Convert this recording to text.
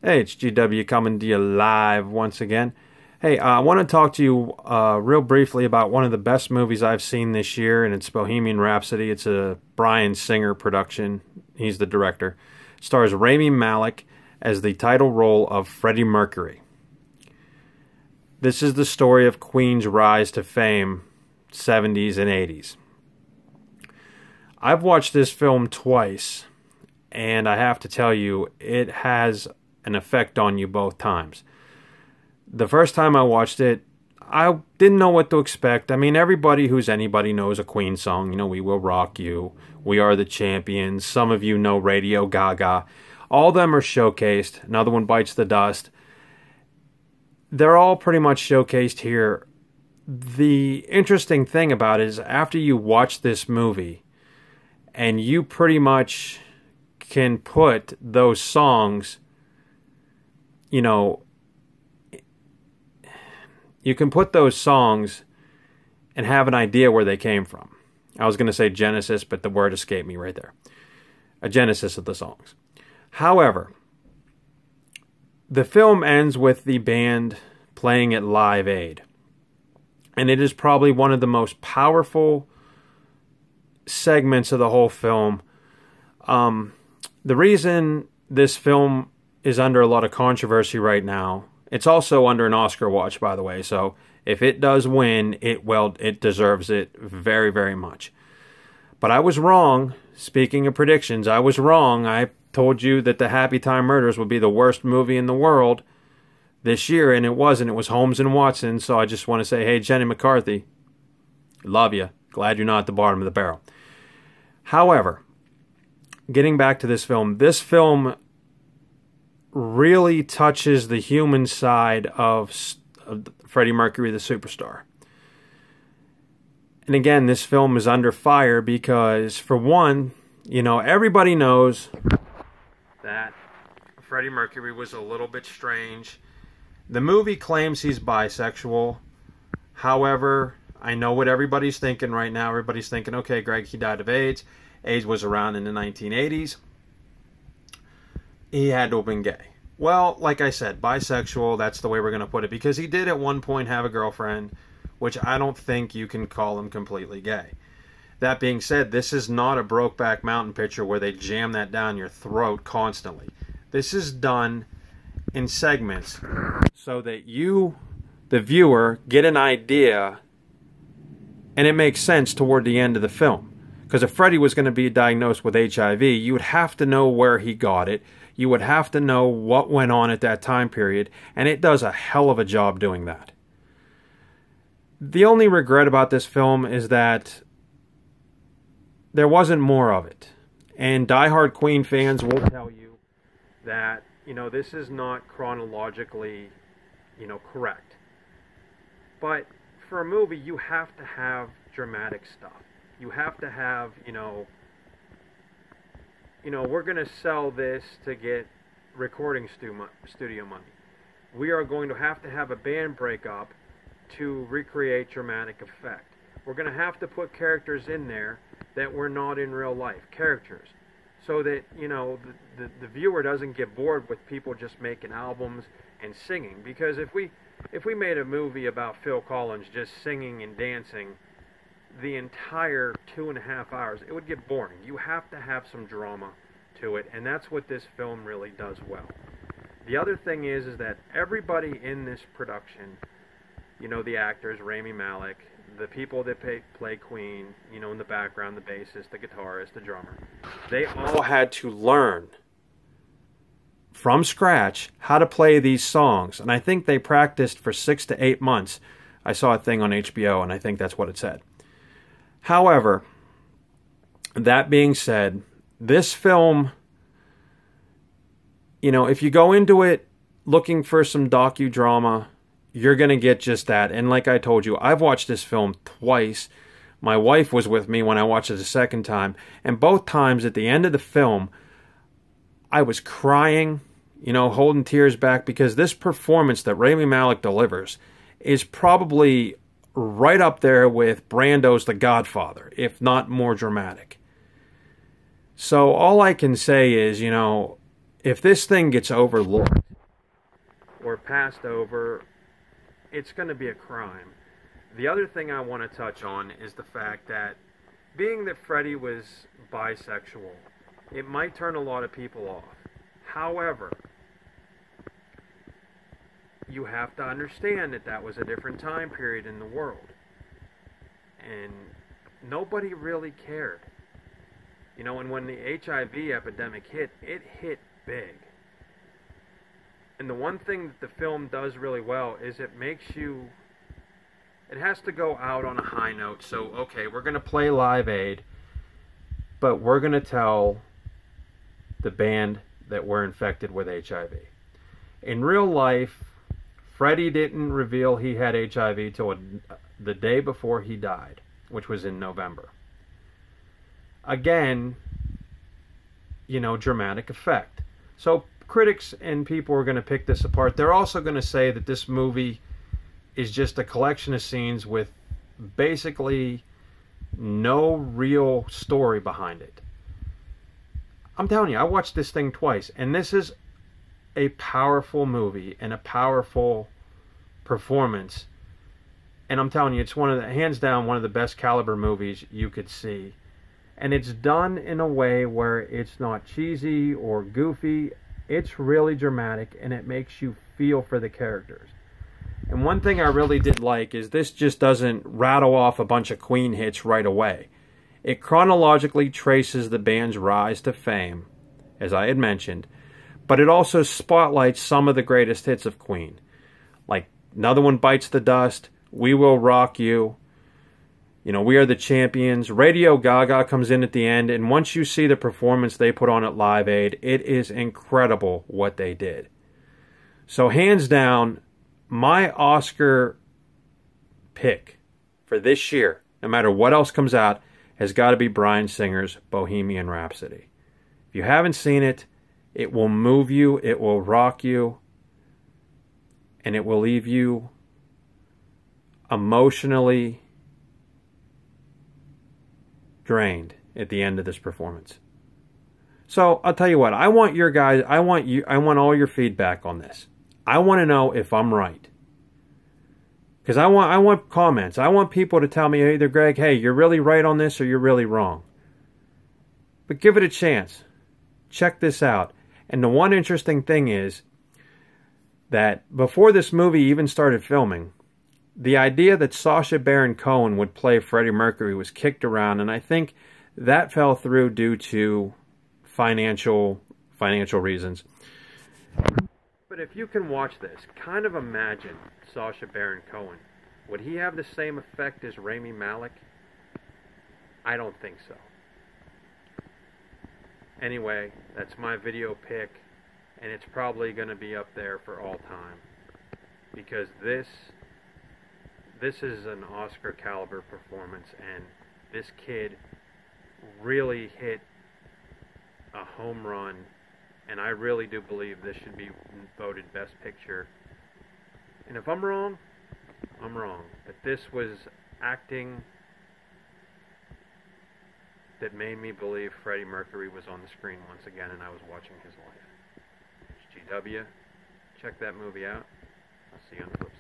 Hey, it's GW coming to you live once again. Hey, I want to talk to you real briefly about one of the best movies I've seen this year, and it's Bohemian Rhapsody. It's a Bryan Singer production. He's the director. It stars Rami Malek as the title role of Freddie Mercury. This is the story of Queen's rise to fame, 70s and 80s. I've watched this film twice, and I have to tell you, it has an effect on you both times. The first time I watched it, I didn't know what to expect. I mean, everybody who's anybody knows a Queen song. You know, We Will Rock You, We Are the Champions. Some of you know Radio Gaga. All of them are showcased. Another One Bites the Dust. They're all pretty much showcased here. The interesting thing about it is after you watch this movie, and you pretty much can put those songs, you know, you can put those songs and have an idea where they came from. I was going to say Genesis, but the word escaped me right there. A genesis of the songs. However, the film ends with the band playing at Live Aid. And it is probably one of the most powerful segments of the whole film. The reason this film is under a lot of controversy right now, it's also under an Oscar watch, by the way, so if it does win, it deserves it very, very much. But I was wrong. Speaking of predictions, I was wrong. I told you that the Happy Time Murders would be the worst movie in the world this year, and it wasn't. It was Holmes and Watson, so I just want to say, hey, Jenny McCarthy, love you. Glad you're not at the bottom of the barrel. However, getting back to this film really touches the human side of Freddie Mercury, the superstar. And again, this film is under fire because, for one, you know, everybody knows that Freddie Mercury was a little bit strange. The movie claims he's bisexual. However, I know what everybody's thinking right now. Everybody's thinking, okay, Greg, he died of AIDS. AIDS was around in the 1980s. He had to have been gay. Well, like I said, bisexual, that's the way we're going to put it. Because he did at one point have a girlfriend, which I don't think you can call him completely gay. That being said, this is not a Brokeback Mountain picture where they jam that down your throat constantly. This is done in segments so that you, the viewer, get an idea and it makes sense toward the end of the film. Because if Freddie was going to be diagnosed with HIV, you would have to know where he got it. You would have to know what went on at that time period. And it does a hell of a job doing that. The only regret about this film is that there wasn't more of it. And diehard Queen fans will tell you that, you know, this is not chronologically, you know, correct. But for a movie, you have to have dramatic stuff. You have to have, you know, we're going to sell this to get recording studio money. We are going to have a band breakup to recreate dramatic effect. We're going to have to put characters in there that were not in real life, characters, so that, you know, the viewer doesn't get bored with people just making albums and singing. Because if we made a movie about Phil Collins just singing and dancing the entire 2.5 hours, it would get boring. You have to have some drama to it, and that's what this film really does well. The other thing is that everybody in this production, you know, the actors, Rami Malek, the people that play Queen, you know, in the background, the bassist, the guitarist, the drummer, they all had to learn from scratch how to play these songs, and I think they practiced for 6 to 8 months. I saw a thing on HBO, and I think that's what it said. However, that being said, this film, you know, if you go into it looking for some docudrama, you're going to get just that. And like I told you, I've watched this film twice. My wife was with me when I watched it the second time. And both times at the end of the film, I was crying, you know, holding tears back, because this performance that Rami Malek delivers is probably right up there with Brando's The Godfather, if not more dramatic. So all I can say is, you know, if this thing gets overlooked, passed over. It's going to be a crime. The other thing I want to touch on is the fact that being that Freddie was bisexual, it might turn a lot of people off. However, you have to understand that that was a different time period in the world. And nobody really cared. You know, and when the HIV epidemic hit, it hit big. And the one thing that the film does really well is it makes you... It has to go out on a high note. So, okay, we're going to play Live Aid, but we're going to tell the band that we're infected with HIV. In real life, Freddie didn't reveal he had HIV till the day before he died, which was in November. Again, you know, dramatic effect. So critics and people are going to pick this apart. They're also going to say that this movie is just a collection of scenes with basically no real story behind it. I'm telling you, I watched this thing twice, and this is a powerful movie and a powerful performance. And I'm telling you, it's one of the, hands down, one of the best caliber movies you could see. And it's done in a way where it's not cheesy or goofy. It's really dramatic, and it makes you feel for the characters. And one thing I really did like is this just doesn't rattle off a bunch of Queen hits right away. It chronologically traces the band's rise to fame, as I had mentioned, but it also spotlights some of the greatest hits of Queen. Like Another One Bites the Dust, We Will Rock You, you know, We Are the Champions. Radio Gaga comes in at the end, and once you see the performance they put on at Live Aid, it is incredible what they did. So hands down, my Oscar pick for this year, no matter what else comes out, has got to be Bryan Singer's Bohemian Rhapsody. If you haven't seen it, it will move you, it will rock you, and it will leave you emotionally drained at the end of this performance. So I'll tell you what, I want all your feedback on this. I want to know if I'm right. Because I want comments. I want people to tell me either, Greg, hey, you're really right on this or you're really wrong. But give it a chance. Check this out. And the one interesting thing is that before this movie even started filming, the idea that Sacha Baron Cohen would play Freddie Mercury was kicked around, and I think that fell through due to financial reasons. But if you can watch this, kind of imagine Sacha Baron Cohen. Would he have the same effect as Rami Malek? I don't think so. Anyway, that's my video pick, and it's probably going to be up there for all time. Because this is an Oscar caliber performance, and this kid really hit a home run. And I really do believe this should be voted Best Picture. And if I'm wrong, I'm wrong. But this was acting that made me believe Freddie Mercury was on the screen once again and I was watching his life. It's GW. Check that movie out. I'll see you on the flip side.